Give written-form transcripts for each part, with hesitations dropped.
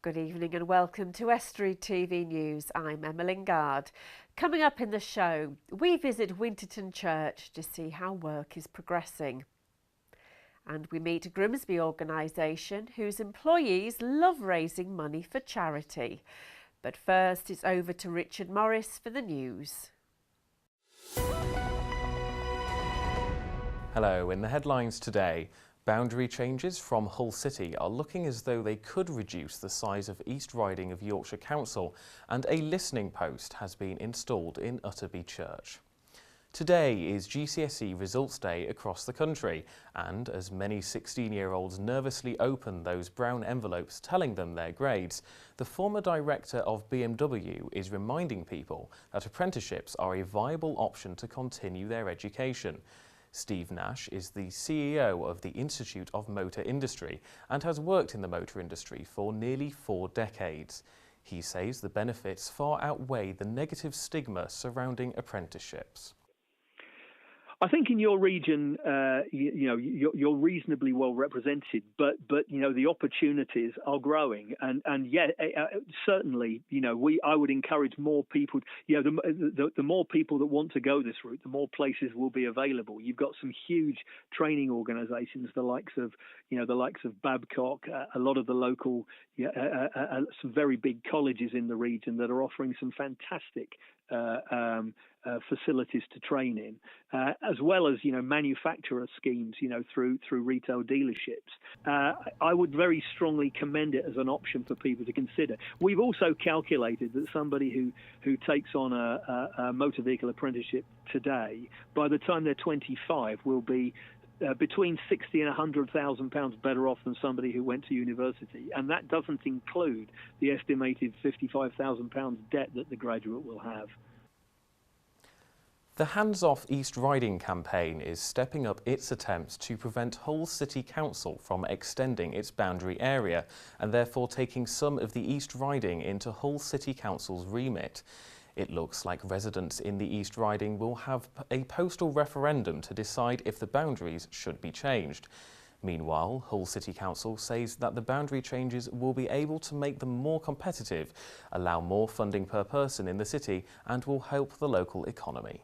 Good evening and welcome to Estuary TV News. I'm Emma Lingard. Coming up in the show, we visit Winterton Church to see how work is progressing. And we meet a Grimsby organisation whose employees love raising money for charity. But first, it's over to Richard Morris for the news. Hello, in the headlines today, boundary changes from Hull City are looking as though they could reduce the size of East Riding of Yorkshire Council, and a listening post has been installed in Estuary Church. Today is GCSE results day across the country, and as many 16-year-olds nervously open those brown envelopes telling them their grades, the former director of BMW is reminding people that apprenticeships are a viable option to continue their education. Steve Nash is the CEO of the Institute of Motor Industry and has worked in the motor industry for nearly 4 decades. He says the benefits far outweigh the negative stigma surrounding apprenticeships. I think in your region, you're reasonably well represented, but the opportunities are growing, and certainly I would encourage more people. The more people that want to go this route, the more places will be available. You've got some huge training organisations, the likes of Babcock, a lot of the local, some very big colleges in the region that are offering some fantastic facilities to train in, as well as manufacturer schemes through retail dealerships. I would very strongly commend it as an option for people to consider. We've also calculated that somebody who takes on a motor vehicle apprenticeship today, by the time they're 25, will be between £60,000 and £100,000 better off than somebody who went to university, and that doesn't include the estimated £55,000 debt that the graduate will have. The Hands Off East Riding campaign is stepping up its attempts to prevent Hull City Council from extending its boundary area and therefore taking some of the East Riding into Hull City Council's remit. It looks like residents in the East Riding will have a postal referendum to decide if the boundaries should be changed. Meanwhile, Hull City Council says that the boundary changes will be able to make them more competitive, allow more funding per person in the city, and will help the local economy.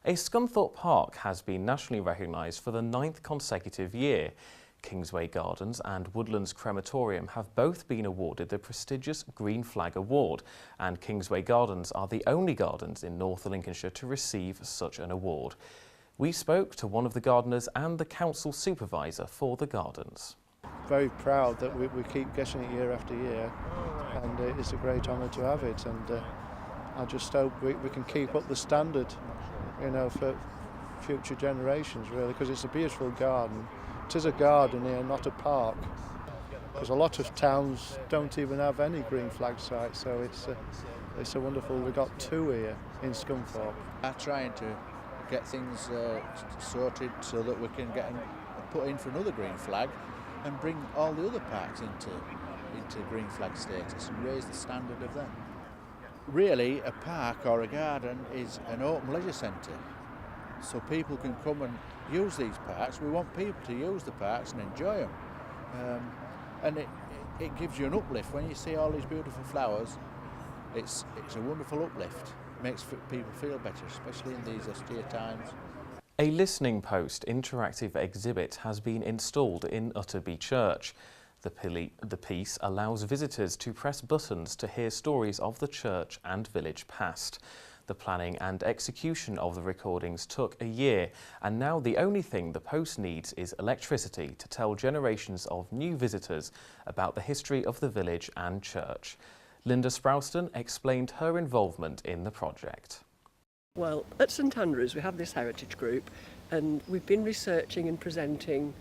A Scunthorpe Park has been nationally recognised for the 9th consecutive year. Kingsway Gardens and Woodlands Crematorium have both been awarded the prestigious Green Flag Award, and Kingsway Gardens are the only gardens in North Lincolnshire to receive such an award. We spoke to one of the gardeners and the council supervisor for the gardens. Very proud that we keep getting it year after year, and it's a great honour to have it, and I just hope we can keep up the standard, for future generations, really, because it's a beautiful garden. It is a garden here, not a park, because a lot of towns don't even have any green flag sites, so it's a wonderful. We've got 2 here in Scunthorpe. I'm trying to get things sorted so that we can get put in for another green flag and bring all the other parks into green flag status and raise the standard of them. Really, a park or a garden is an open leisure centre, so people can come and use these parks. We want people to use the parks and enjoy them, and it gives you an uplift when you see all these beautiful flowers. It's a wonderful uplift. It makes people feel better, especially in these austere times. A listening post interactive exhibit has been installed in Estuary Church. The piece allows visitors to press buttons to hear stories of the church and village past. The planning and execution of the recordings took a year, and now the only thing the post needs is electricity to tell generations of new visitors about the history of the village and church. Linda Sprouston explained her involvement in the project. Well, at St Andrews we have this heritage group, and we've been researching and presenting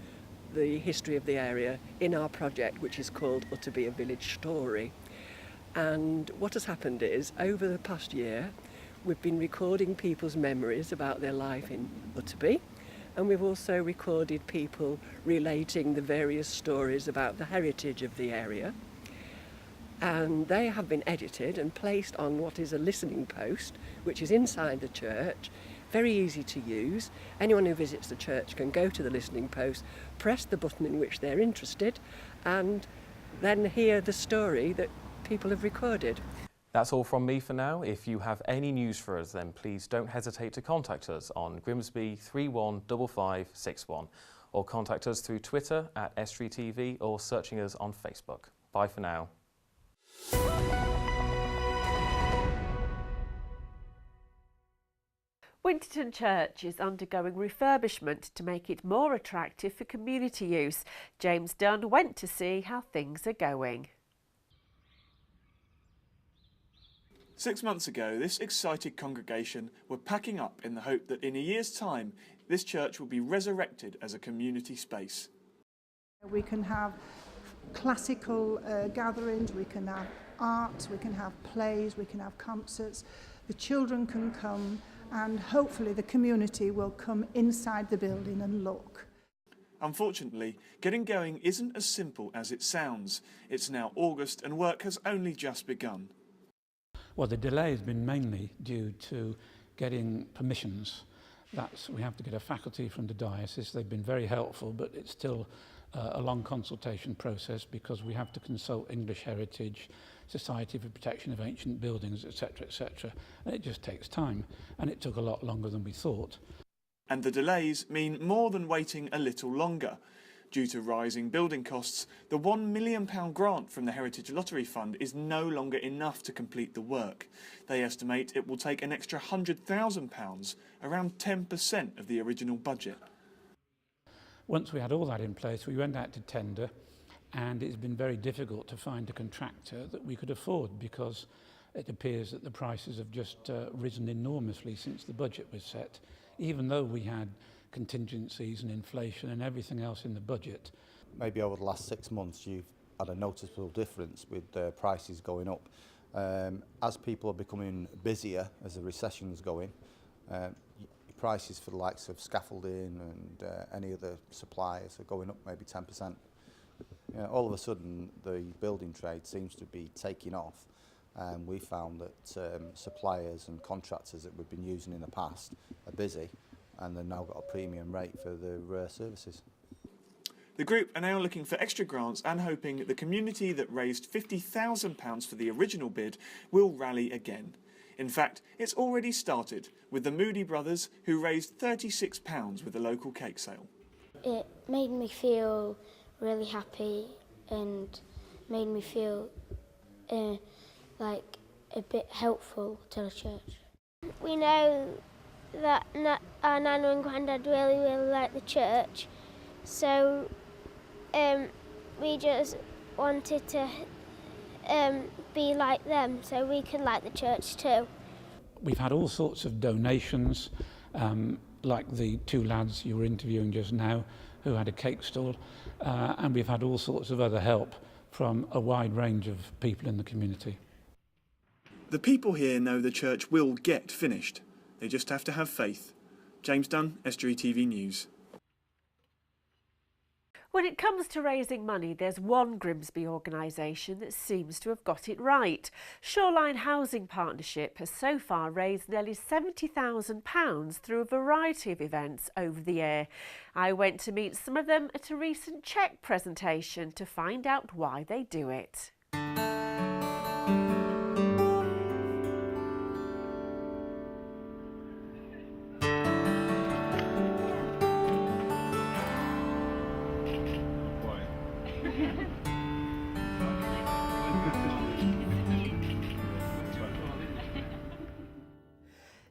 the history of the area in our project, which is called Estuary, a Village Story. And what has happened is, over the past year, we've been recording people's memories about their life in Estuary, and we've also recorded people relating the various stories about the heritage of the area. And they have been edited and placed on what is a listening post, which is inside the church. Very easy to use. Anyone who visits the church can go to the listening post, press the button in which they're interested, and then hear the story that people have recorded. That's all from me for now. If you have any news for us, then please don't hesitate to contact us on Grimsby 315561 or contact us through Twitter at Estuary TV or searching us on Facebook. Bye for now. Winterton Church is undergoing refurbishment to make it more attractive for community use. James Dunn went to see how things are going. 6 months ago, this excited congregation were packing up in the hope that in a year's time, this church will be resurrected as a community space. We can have classical gatherings, we can have art, we can have plays, we can have concerts. The children can come and hopefully the community will come inside the building and look. Unfortunately, getting going isn't as simple as it sounds. It's now August and work has only just begun. Well, the delay has been mainly due to getting permissions. We have to get a faculty from the diocese. They've been very helpful, but it's still a long consultation process because we have to consult English Heritage, Society for Protection of Ancient Buildings, etc., etc. And it just takes time, and it took a lot longer than we thought. And the delays mean more than waiting a little longer. Due to rising building costs, the £1 million grant from the Heritage Lottery Fund is no longer enough to complete the work. They estimate it will take an extra £100,000, around 10% of the original budget. Once we had all that in place, we went out to tender, and it's been very difficult to find a contractor that we could afford because it appears that the prices have just risen enormously since the budget was set, even though we had contingencies and inflation and everything else in the budget. Maybe over the last 6 months you've had a noticeable difference with prices going up. As people are becoming busier, as the recession's going, prices for the likes of scaffolding and any other suppliers are going up maybe 10%. All of a sudden the building trade seems to be taking off, and we found that suppliers and contractors that we've been using in the past are busy, and they've now got a premium rate for their services. The group are now looking for extra grants and hoping the community that raised £50,000 for the original bid will rally again. In fact, it's already started with the Moody brothers, who raised £36 with the local cake sale. It made me feel really happy and made me feel like a bit helpful to the church. We know that our Nana and Grandad really like the church, so we just wanted to be like them so we can like the church too. We've had all sorts of donations, like the two lads you were interviewing just now who had a cake stall, and we've had all sorts of other help from a wide range of people in the community. The people here know the church will get finished. They just have to have faith. James Dunn, Estuary TV News. When it comes to raising money, there's one Grimsby organisation that seems to have got it right. Shoreline Housing Partnership has so far raised nearly £70,000 through a variety of events over the year. I went to meet some of them at a recent cheque presentation to find out why they do it.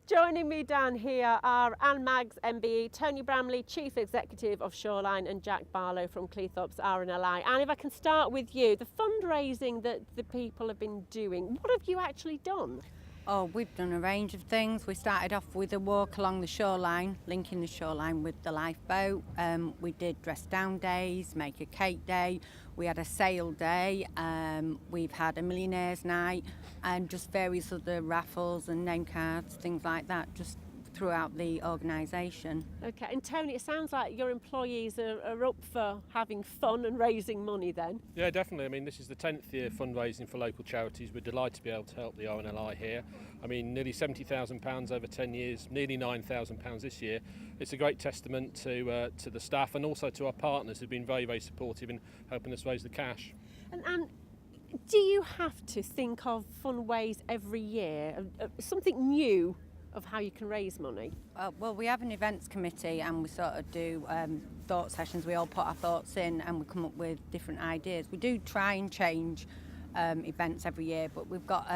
Joining me down here are Anne Maggs, MBE, Tony Bramley, Chief Executive of Shoreline, and Jack Barlow from Cleethorpes RNLI. Anne, if I can start with you, the fundraising that the people have been doing, what have you actually done? Oh, we've done a range of things. We started off with a walk along the shoreline, linking the shoreline with the lifeboat. We did dress down days, make a cake day. We had a sail day. We've had a millionaires night and just various other raffles and name cards, things like that, just throughout the organisation. Okay, and Tony, it sounds like your employees are up for having fun and raising money then. Yeah, definitely. I mean, this is the 10th year fundraising for local charities. We're delighted to be able to help the RNLI here. I mean, nearly £70,000 over 10 years, nearly £9,000 this year. It's a great testament to the staff and also to our partners who've been very, very supportive in helping us raise the cash. And do you have to think of fun ways every year, something new of how you can raise money? Well, we have an events committee and we sort of do thought sessions. We all put our thoughts in and we come up with different ideas. We do try and change events every year, but we've got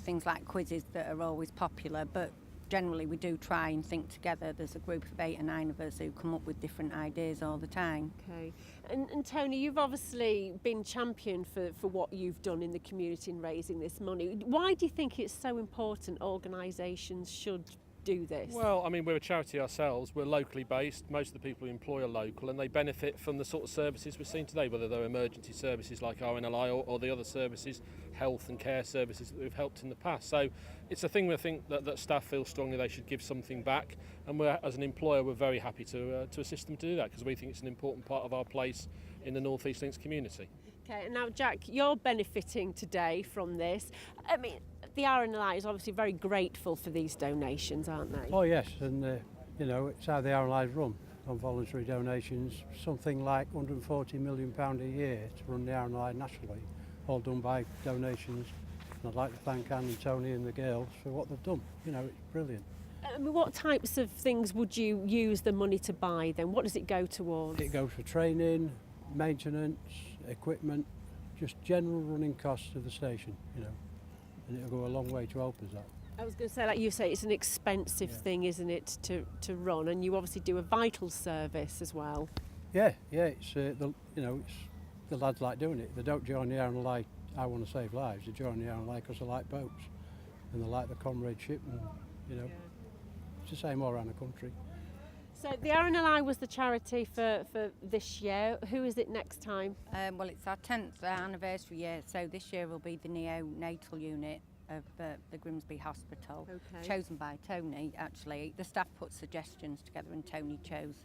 things like quizzes that are always popular, but generally we do try and think together. There's a group of 8 or 9 of us who come up with different ideas all the time. Okay, and Tony, you've obviously been champion for what you've done in the community in raising this money. Why do you think it's so important organisations should do this? Well, I mean, we're a charity ourselves. We're locally based. Most of the people we employ are local and they benefit from the sort of services we're seeing today, whether they're emergency services like RNLI or the other services, health and care services that we've helped in the past. So it's a thing we think that staff feel strongly they should give something back, and we're, as an employer, we're very happy to assist them to do that because we think it's an important part of our place in the North East Links community. Okay, and now Jack, you're benefiting today from this. I mean, the RNLI is obviously very grateful for these donations, aren't they? Oh yes, and you know, it's how the RNLI is run, on voluntary donations, something like £140 million a year to run the RNLI nationally, all done by donations. And I'd like to thank Anne and Tony and the girls for what they've done. You know, it's brilliant. I mean, what types of things would you use the money to buy then? What does it go towards? It goes for training, maintenance, equipment, just general running costs of the station, you know, and it'll go a long way to help us that. I was going to say, like you say, it's an expensive thing, isn't it, to run, and you obviously do a vital service as well. Yeah, it's you know, it's the lads like doing it. They don't join the RNLI, I want to save lives. They join the RNLI because they like boats and they like the comradeship, and you know, it's the same all around the country. So the RNLI was the charity for this year. Who is it next time? Well, it's our 10th anniversary year, so this year will be the neonatal unit of the Grimsby Hospital, chosen by Tony, actually. The staff put suggestions together and Tony chose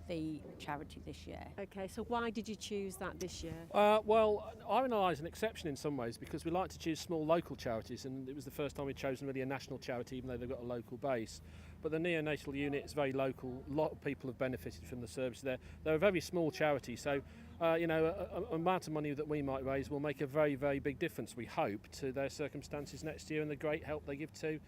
the charity this year. Okay, so why did you choose that this year? Well, RNLI is an exception in some ways because we like to choose small local charities, and it was the first time we'd chosen really a national charity, even though they've got a local base. But the neonatal unit is very local. A lot of people have benefited from the service there. They're a very small charity, so you know, an amount of money that we might raise will make a very, very big difference, we hope, to their circumstances next year and the great help they give to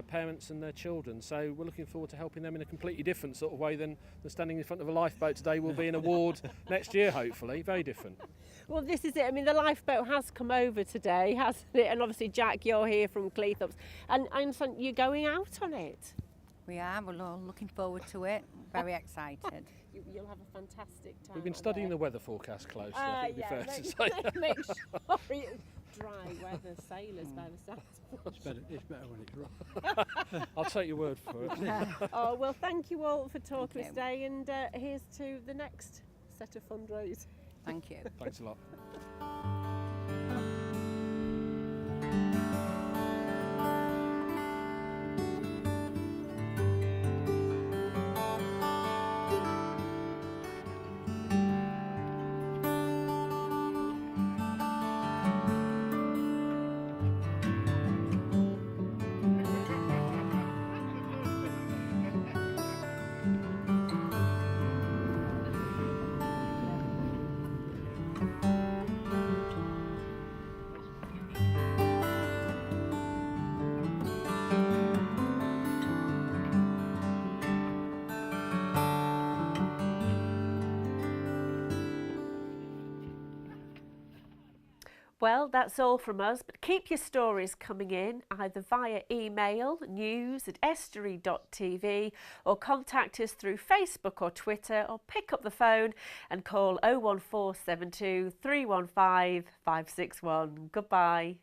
parents and their children. So we're looking forward to helping them in a completely different sort of way than standing in front of a lifeboat today will be an award next year, hopefully. Very different. Well, this is it. I mean, the lifeboat has come over today, hasn't it? And obviously, Jack, you're here from Cleethorpes. And I understand you're going out on it. We are. We're all looking forward to it. Very excited. You'll have a fantastic time. We've been studying the weather forecast closely, I think it'd be fair to say. Make sure it's dry weather, sailors by the sounds. It's better when it's rough. I'll take your word for it. Oh, well, thank you all for talking today, and here's to the next set of fundraising. Thank you. Thanks a lot. Well, that's all from us, but keep your stories coming in either via email, news@estuary.tv, or contact us through Facebook or Twitter, or pick up the phone and call 01472 315 561. Goodbye.